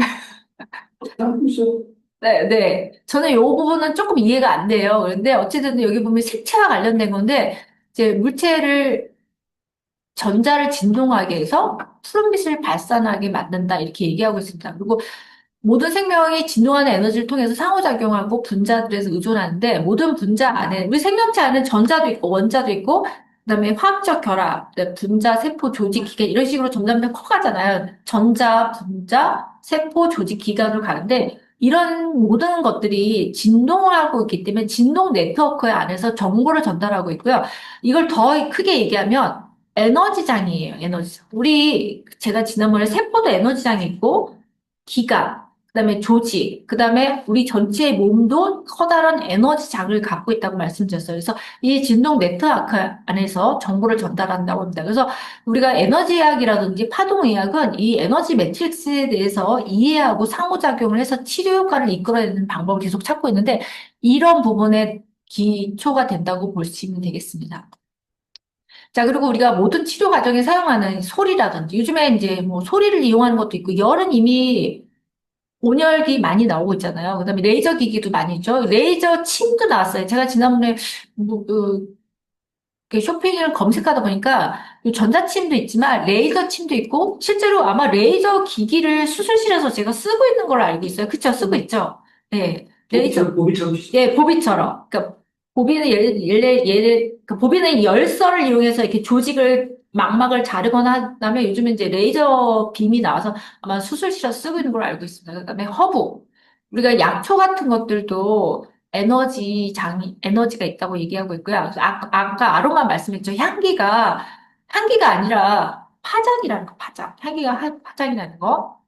네, 네. 저는 요 부분은 조금 이해가 안 돼요. 그런데 어쨌든 여기 보면 색채와 관련된 건데, 이제 물체를 전자를 진동하게 해서 푸른빛을 발산하게 만든다. 이렇게 얘기하고 있습니다. 그리고 모든 생명이 진동하는 에너지를 통해서 상호작용하고 분자들에서 의존하는데 모든 분자 안에 우리 생명체 안에 전자도 있고 원자도 있고 그다음에 화학적 결합, 그다음에 분자, 세포, 조직, 기관 이런 식으로 점점 커가잖아요. 전자, 분자, 세포, 조직, 기관으로 가는데 이런 모든 것들이 진동을 하고 있기 때문에 진동 네트워크 안에서 정보를 전달하고 있고요. 이걸 더 크게 얘기하면 에너지장이에요. 에너지장. 제가 지난번에 세포도 에너지장이 있고 기관 그다음에 조직, 그다음에 우리 전체의 몸도 커다란 에너지장을 갖고 있다고 말씀드렸어요. 그래서 이 진동 네트워크 안에서 정보를 전달한다고 합니다. 그래서 우리가 에너지의학이라든지 파동의학은 이 에너지 매트릭스에 대해서 이해하고 상호작용을 해서 치료 효과를 이끌어내는 방법을 계속 찾고 있는데 이런 부분에 기초가 된다고 볼 수 있으면 되겠습니다. 자, 그리고 우리가 모든 치료 과정에 사용하는 소리라든지 요즘에 이제 뭐 소리를 이용하는 것도 있고 열은 이미 온열기 많이 나오고 있잖아요. 그다음에 레이저 기기도 많이 있죠. 레이저 침도 나왔어요. 제가 지난번에 뭐, 이렇게 쇼핑을 검색하다 보니까 이 전자침도 있지만 레이저 침도 있고 실제로 아마 레이저 기기를 수술실에서 제가 쓰고 있는 걸로 알고 있어요. 그쵸? 쓰고 있죠? 네. 레이저. 보비처럼. 예, 보비처럼. 그러니까 보비는 그 보비는 열선을 이용해서 이렇게 조직을 망막을 자르거나 하다면 요즘에 이제 레이저 빔이 나와서 아마 수술실에서 쓰고 있는 걸로 알고 있습니다. 그다음에 허브. 우리가 약초 같은 것들도 에너지가 있다고 얘기하고 있고요. 아까 아로마 말씀했죠. 향기가 아니라 파장이라는 거, 파장. 향기가 파장이라는 거.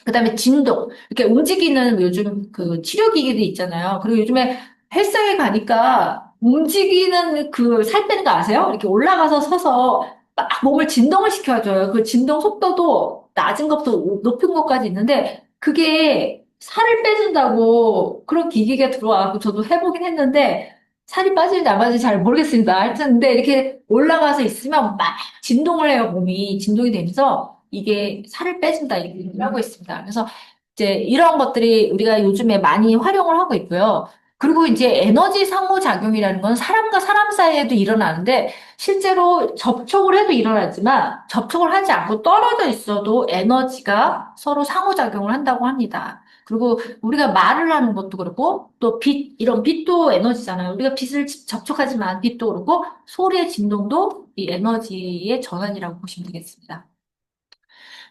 그다음에 진동. 이렇게 움직이는 요즘 그 치료기기도 있잖아요. 그리고 요즘에 헬스장에 가니까 움직이는 그 살 빼는 거 아세요? 이렇게 올라가서 서서 막 몸을 진동을 시켜줘요. 그 진동 속도도 낮은 것부터 높은 것까지 있는데 그게 살을 빼준다고 그런 기기가 들어와서 저도 해보긴 했는데 살이 빠지는지 안 빠지는지 잘 모르겠습니다. 하여튼 근데 이렇게 올라가서 있으면 막 진동을 해요. 몸이 진동이 되면서 이게 살을 빼준다 이렇게 얘기를 하고 있습니다. 그래서 이제 이런 것들이 우리가 요즘에 많이 활용을 하고 있고요. 그리고 이제 에너지 상호작용이라는 건 사람과 사람 사이에도 일어나는데 실제로 접촉을 해도 일어나지만 접촉을 하지 않고 떨어져 있어도 에너지가 서로 상호작용을 한다고 합니다. 그리고 우리가 말을 하는 것도 그렇고 또 빛, 이런 빛도 에너지잖아요. 우리가 빛을 접촉하지만 빛도 그렇고 소리의 진동도 이 에너지의 전환이라고 보시면 되겠습니다.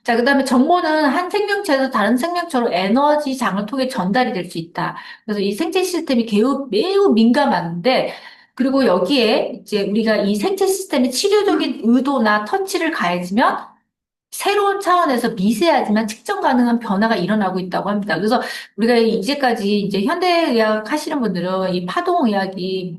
자, 그다음에 정보는 한 생명체에서 다른 생명체로 에너지 장을 통해 전달이 될 수 있다. 그래서 이 생체 시스템이 매우 민감한데, 그리고 여기에 이제 우리가 이 생체 시스템의 치료적인 의도나 터치를 가해지면 새로운 차원에서 미세하지만 측정 가능한 변화가 일어나고 있다고 합니다. 그래서 우리가 이제까지 이제 현대의학 하시는 분들은 이 파동의학이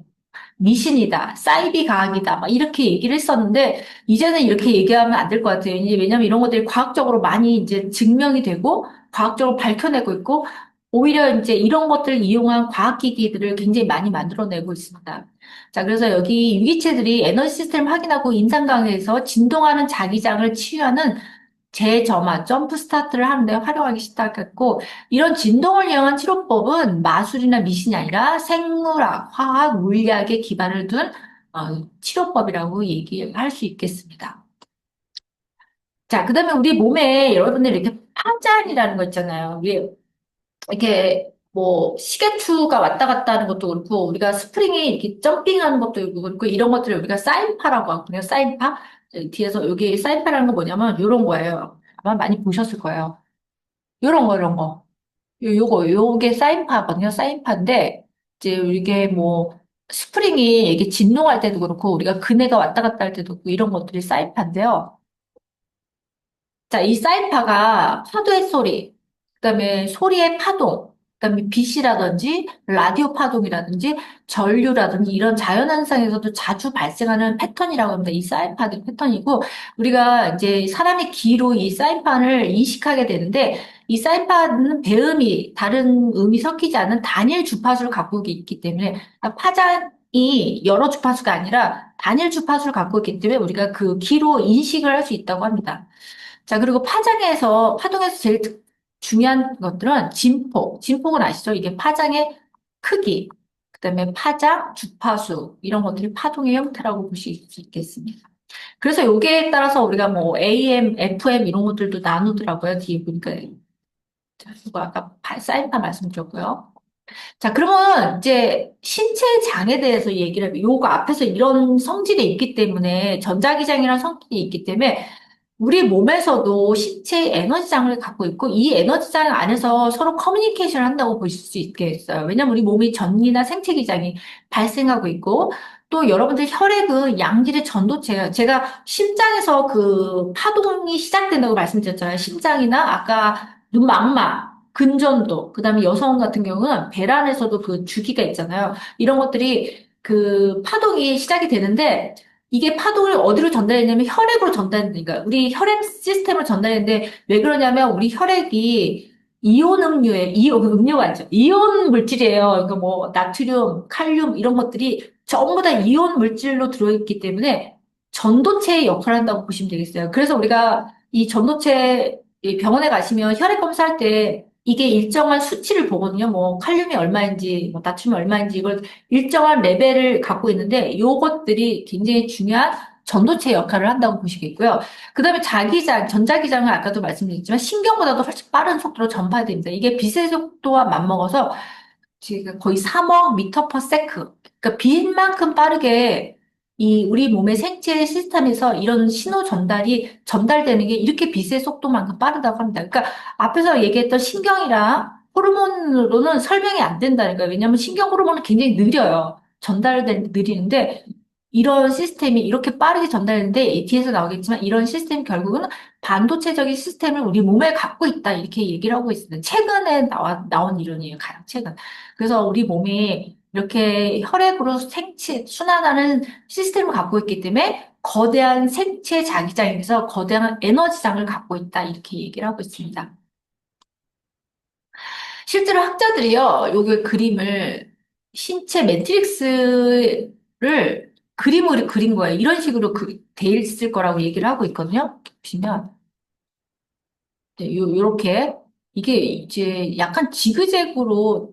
미신이다, 사이비 과학이다, 막 이렇게 얘기를 했었는데, 이제는 이렇게 얘기하면 안 될 것 같아요. 이제 왜냐면 이런 것들이 과학적으로 많이 이제 증명이 되고, 과학적으로 밝혀내고 있고, 오히려 이제 이런 것들을 이용한 과학기기들을 굉장히 많이 만들어내고 있습니다. 자, 그래서 여기 유기체들이 에너지 시스템을 확인하고 인상 강에서 진동하는 자기장을 치유하는 재점화, 점프 스타트를 하는데 활용하기 시작했고, 이런 진동을 이용한 치료법은 마술이나 미신이 아니라 생물학, 화학, 물리학에 기반을 둔 치료법이라고 얘기할 수 있겠습니다. 자, 그다음에 우리 몸에 여러분들 이렇게 파장이라는 거 있잖아요. 우리 이렇게 뭐 시계추가 왔다 갔다 하는 것도 그렇고 우리가 스프링이 이렇게 점핑하는 것도 그렇고 이런 것들을 우리가 사인파라고 하거든요. 사인파. 뒤에서 여기 사인파라는 건 뭐냐면 이런 거예요. 아마 많이 보셨을 거예요. 요런 거, 이런 거. 요게 사인파거든요. 사인파인데, 이제 이게 뭐, 스프링이 이게 진동할 때도 그렇고, 우리가 그네가 왔다 갔다 할 때도 그렇고, 이런 것들이 사인파인데요. 자, 이 사인파가 파도의 소리, 그다음에 소리의 파동, 그다음에 빛이라든지 라디오 파동이라든지 전류라든지 이런 자연 현상에서도 자주 발생하는 패턴이라고 합니다. 이 사인파들 패턴이고 우리가 이제 사람의 귀로 이 사인파를 인식하게 되는데 이 사인파는 배음이 다른 음이 섞이지 않은 단일 주파수를 갖고 있기 때문에 파장이 여러 주파수가 아니라 단일 주파수를 갖고 있기 때문에 우리가 그 귀로 인식을 할 수 있다고 합니다. 자, 그리고 파동에서 제일 중요한 것들은 진폭. 진폭은 아시죠? 이게 파장의 크기, 그다음에 파장, 주파수, 이런 것들이 파동의 형태라고 보실 수 있겠습니다. 그래서 여기에 따라서 우리가 뭐 AM, FM 이런 것들도 나누더라고요. 뒤에 보니까. 그거 아까 사인파 말씀드렸고요. 자, 그러면 이제 신체 장에 대해서 얘기를, 요거 앞에서 이런 성질이 있기 때문에, 전자기장이라는 성질이 있기 때문에 우리 몸에서도 신체의 에너지장을 갖고 있고 이 에너지장 안에서 서로 커뮤니케이션을 한다고 보실 수 있겠어요. 왜냐면 우리 몸이 전기나 생체기장이 발생하고 있고 또 여러분들 혈액은 양질의 전도체예요. 제가 심장에서 그 파동이 시작된다고 말씀드렸잖아요. 심장이나 아까 눈망막, 근전도, 그다음에 여성 같은 경우는 배란에서도 그 주기가 있잖아요. 이런 것들이 그 파동이 시작이 되는데 이게 파동을 어디로 전달했냐면 혈액으로 전달되니까 우리 혈액 시스템을 전달했는데 왜 그러냐면 우리 혈액이 이온 이온 음료가 아니죠. 이온 물질이에요. 그러니까 뭐 나트륨, 칼륨 이런 것들이 전부 다 이온 물질로 들어있기 때문에 전도체의 역할을 한다고 보시면 되겠어요. 그래서 우리가 이 전도체 이 병원에 가시면 혈액 검사할 때 이게 일정한 수치를 보거든요. 뭐 칼륨이 얼마인지, 뭐 나트륨이 얼마인지 이걸 일정한 레벨을 갖고 있는데 요것들이 굉장히 중요한 전도체 역할을 한다고 보시겠고요. 그다음에 자기장, 전자기장은 아까도 말씀드렸지만 신경보다도 훨씬 빠른 속도로 전파됩니다. 이게 빛의 속도와 맞먹어서 지금 거의 3억 미터 퍼 세크. 그러니까 빛만큼 빠르게 이 우리 몸의 생체 시스템에서 이런 신호 전달되는 게 이렇게 빛의 속도만큼 빠르다고 합니다. 그러니까 앞에서 얘기했던 신경이랑 호르몬으로는 설명이 안 된다는 거예요. 왜냐하면 신경 호르몬은 굉장히 느려요. 느리는데 이런 시스템이 이렇게 빠르게 전달되는데 뒤에서 나오겠지만 이런 시스템이 결국은 반도체적인 시스템을 우리 몸에 갖고 있다 이렇게 얘기를 하고 있습니다. 최근에 나온 이론이에요. 가장 최근. 그래서 우리 몸이 이렇게 혈액으로 생체 순환하는 시스템을 갖고 있기 때문에 거대한 생체 자기장에서 거대한 에너지장을 갖고 있다 이렇게 얘기를 하고 있습니다. 실제로 학자들이요, 요게 그림을, 신체 매트릭스를 그림으로 그린 거예요. 이런 식으로 돼 있을 거라고 얘기를 하고 있거든요. 보시면, 네, 요렇게. 이게 이제 약간 지그재그로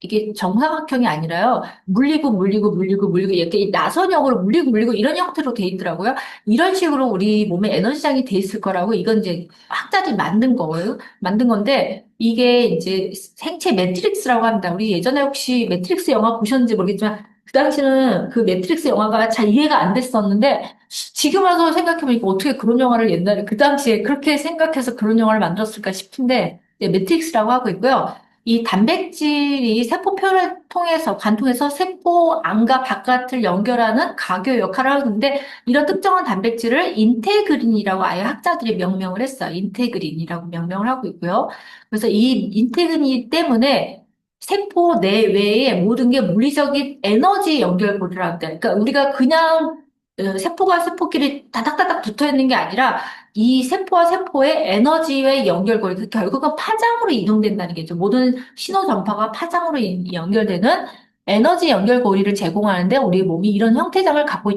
이게 정사각형이 아니라요. 물리고 이렇게 이 나선형으로 물리고 이런 형태로 돼 있더라고요. 이런 식으로 우리 몸에 에너지장이 돼 있을 거라고 이건 이제 학자들이 만든 거예요. 만든 건데 이게 이제 생체 매트릭스라고 합니다. 우리 예전에 혹시 매트릭스 영화 보셨는지 모르겠지만 그 당시는 그 매트릭스 영화가 잘 이해가 안 됐었는데 지금 와서 생각해보니까 어떻게 그런 영화를 옛날에 그 당시에 그렇게 생각해서 그런 영화를 만들었을까 싶은데 네, 매트릭스라고 하고 있고요. 이 단백질이 세포표를 통해서 관통해서 세포 안과 바깥을 연결하는 가교 역할을 하는데 이런 특정한 단백질을 인테그린이라고 아예 학자들이 명명을 했어요. 인테그린이라고 명명을 하고 있고요. 그래서 이 인테그린 때문에 세포 내외의 모든 게 물리적인 에너지 연결고리라고 합니다. 그러니까 우리가 그냥 세포가 세포끼리 다닥다닥 붙어 있는 게 아니라 이 세포와 세포의 에너지의 연결고리, 결국은 파장으로 이동된다는 게죠. 모든 신호 전파가 파장으로 연결되는 에너지 연결고리를 제공하는데 우리 몸이 이런 형태장을 갖고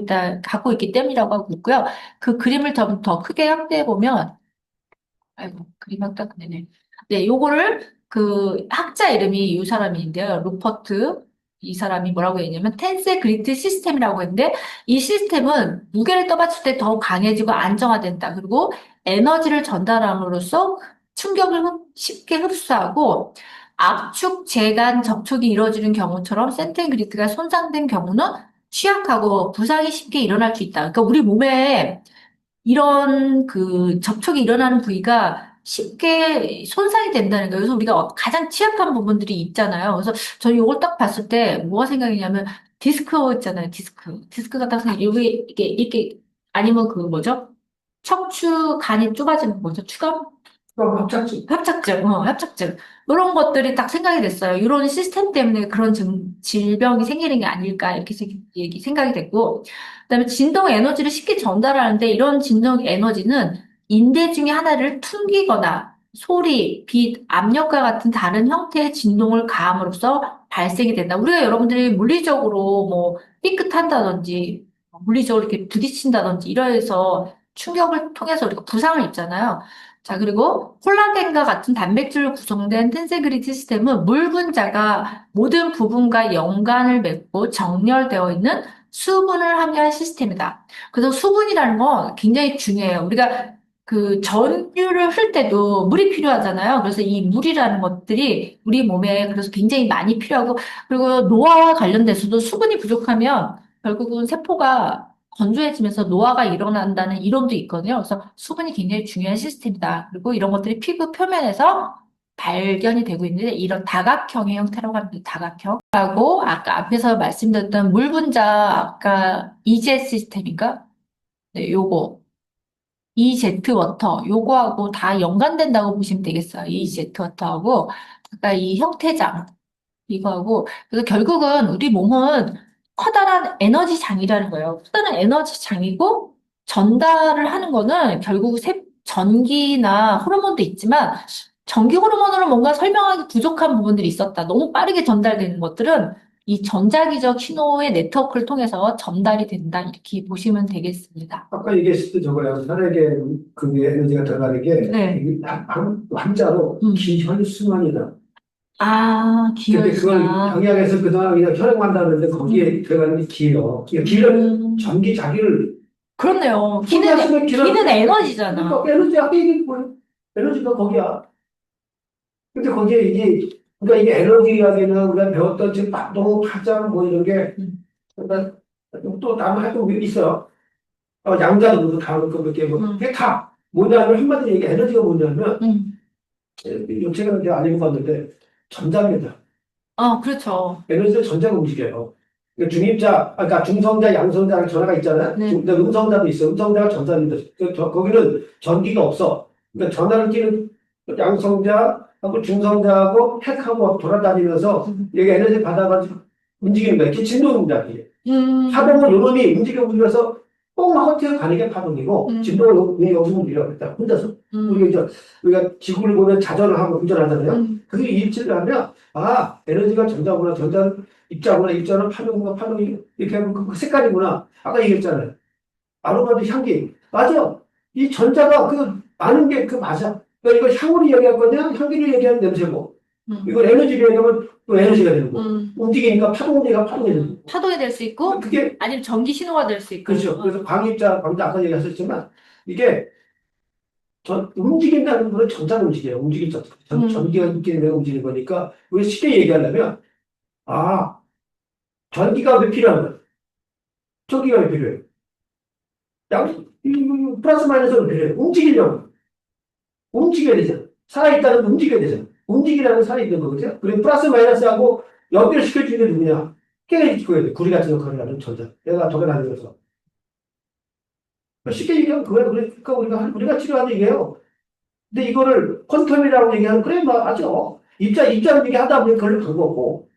있기 때문이라고 하고 있고요. 그 그림을 좀 더 크게 확대해 보면 아이고, 그림 확대 되네. 네, 요거를 그 학자 이름이 이 사람인데요. 루퍼트. 이 사람이 뭐라고 했냐면 텐세 그리드 시스템이라고 했는데 이 시스템은 무게를 떠받칠 때 더욱 강해지고 안정화된다. 그리고 에너지를 전달함으로써 충격을 쉽게 흡수하고 압축 재간 접촉이 이루어지는 경우처럼 센텐 그리드가 손상된 경우는 취약하고 부상이 쉽게 일어날 수 있다. 그러니까 우리 몸에 이런 그 접촉이 일어나는 부위가 쉽게 손상이 된다는 거예요. 그래서 우리가 가장 취약한 부분들이 있잖아요. 그래서 저는 이걸 딱 봤을 때 뭐가 생각이냐면 디스크 있잖아요. 디스크가 딱 생각, 여기 이렇게 아니면 그 뭐죠? 척추 간이 좁아지는 거죠. 추간? 그럼 합작증. 합착증. 이런 것들이 딱 생각이 됐어요. 이런 시스템 때문에 그런 질병이 생기는 게 아닐까, 이렇게 생각이 됐고, 그다음에 진동 에너지를 쉽게 전달하는데 이런 진동 에너지는 인대 중에 하나를 퉁기거나 소리, 빛, 압력과 같은 다른 형태의 진동을 가함으로써 발생이 된다. 우리가 여러분들이 물리적으로 뭐 삐끗한다든지, 물리적으로 이렇게 부딪힌다든지 이러해서 충격을 통해서 우리가 부상을 입잖아요. 자, 그리고 콜라겐과 같은 단백질로 구성된 텐세그리드 시스템은 물 분자가 모든 부분과 연관을 맺고 정렬되어 있는 수분을 함유한 시스템이다. 그래서 수분이라는 건 굉장히 중요해요. 우리가 그 전류를 흘 때도 물이 필요하잖아요. 그래서 이 물이라는 것들이 우리 몸에 그래서 굉장히 많이 필요하고 그리고 노화와 관련돼서도 수분이 부족하면 결국은 세포가 건조해지면서 노화가 일어난다는 이론도 있거든요. 그래서 수분이 굉장히 중요한 시스템이다. 그리고 이런 것들이 피부 표면에서 발견이 되고 있는데 이런 다각형의 형태라고 합니다. 다각형. 하고 아까 앞에서 말씀드렸던 물 분자 아까 이제 시스템인가? 네, 요거 이제트 워터 요거하고 다 연관된다고 보시면 되겠어요. 이제트 워터하고 아까 이 형태장 이거하고 그래서 결국은 우리 몸은 커다란 에너지 장이라는 거예요. 커다란 에너지 장이고 전달을 하는 거는 결국 전기나 호르몬도 있지만 전기 호르몬으로 뭔가 설명하기 부족한 부분들이 있었다. 너무 빠르게 전달되는 것들은 이 전자기적 신호의 네트워크를 통해서 전달이 된다. 이렇게 보시면 되겠습니다. 아까 얘기했을 때 저거요. 혈액에 그 에너지가 들어가는 게 네. 이게 한자로 기혈순환이다. 아, 근데 그걸 기혈순환. 병약에서 그동안 그냥 혈액만 다는데 거기에 들어가는 게 기요. 기를 전기 자기를 그렇네요. 소비하시면 기는 에너지잖아. 그러니까 에너지 아까 이게 뭐 에너지가 거기야. 근데 거기에 이게 그러니까 이게 에너지가 되는 우리가 배웠던 지금 반동, 파장 뭐 이런 게 그러니까 또 다른 활동이 있어요. 양자도 다른 거 그렇게 뭐 그게 다 뭐냐면 한마디로 얘기 에너지가 뭐냐면 제가 이제 알고 봤는데 전자입니다. 그렇죠. 에너지는 전자가 움직여요. 그러니까 중입자, 그러니까 중성자, 양성자 전화가 있잖아요. 네. 근데 음성자도 있어. 음성자가 전자입니다. 거기는 전기가 없어. 그러니까 전화를 끼는 양성자하고 중성자하고 핵하고 돌아다니면서 여기 에너지 받아가지고 움직이는 거야. 이게 진동입니다. 이게. 파동은 요놈이 움직여서 뽕 하고 튀어가는 게 파동이고 진동은 왜 여기 움직여야겠다. 혼자서. 우리가 지구를 보면 자전을 하고 운전하잖아요. 그게 일치를 하면 아 에너지가 전자구나. 전자는 입자구나. 입자는 파동구나. 파동이 이렇게 하면 그 색깔이구나. 아까 얘기했잖아요. 아로마도 향기. 맞아. 이 전자가 그 아는 게 그 맞아. 그러니까 이거 향으로 얘기할 거냐? 향기를 얘기하는 냄새고. 이걸 에너지를 얘기하면 또 에너지가 되는 거. 움직이니까 파동이니까 파동이 되는 거. 파동이 될 수 있고, 그게 아니면 전기 신호가 될 수 있고. 그렇죠. 그래서 광입자, 광자 아까 얘기하셨지만 이게 움직인다는 거는 전자가 움직여요. 움직일 자. 전기가 있기 때문에 움직이는 거니까 우리 쉽게 얘기하려면 아 전기가 왜 필요한 거야? 전기가 왜 필요해? 플러스 마이너스는 필요해. 움직이려고. 움직여야 되잖아. 살아있다는 건 움직여야 되잖아. 움직이라는 건 살아있는 거거든요. 그리고 플러스 마이너스하고 연결시켜주는 게 누구냐? 깨지켜야 돼. 구리 같은 역할을 하는 전자. 내가 돌아다니면서. 쉽게 얘기하면 그거야. 그러니까 우리가 치료하는 얘기예요. 근데 이거를 퀀텀이라고 얘기하면 그래, 맞아. 입자 얘기하다 보니 그걸 간 거고.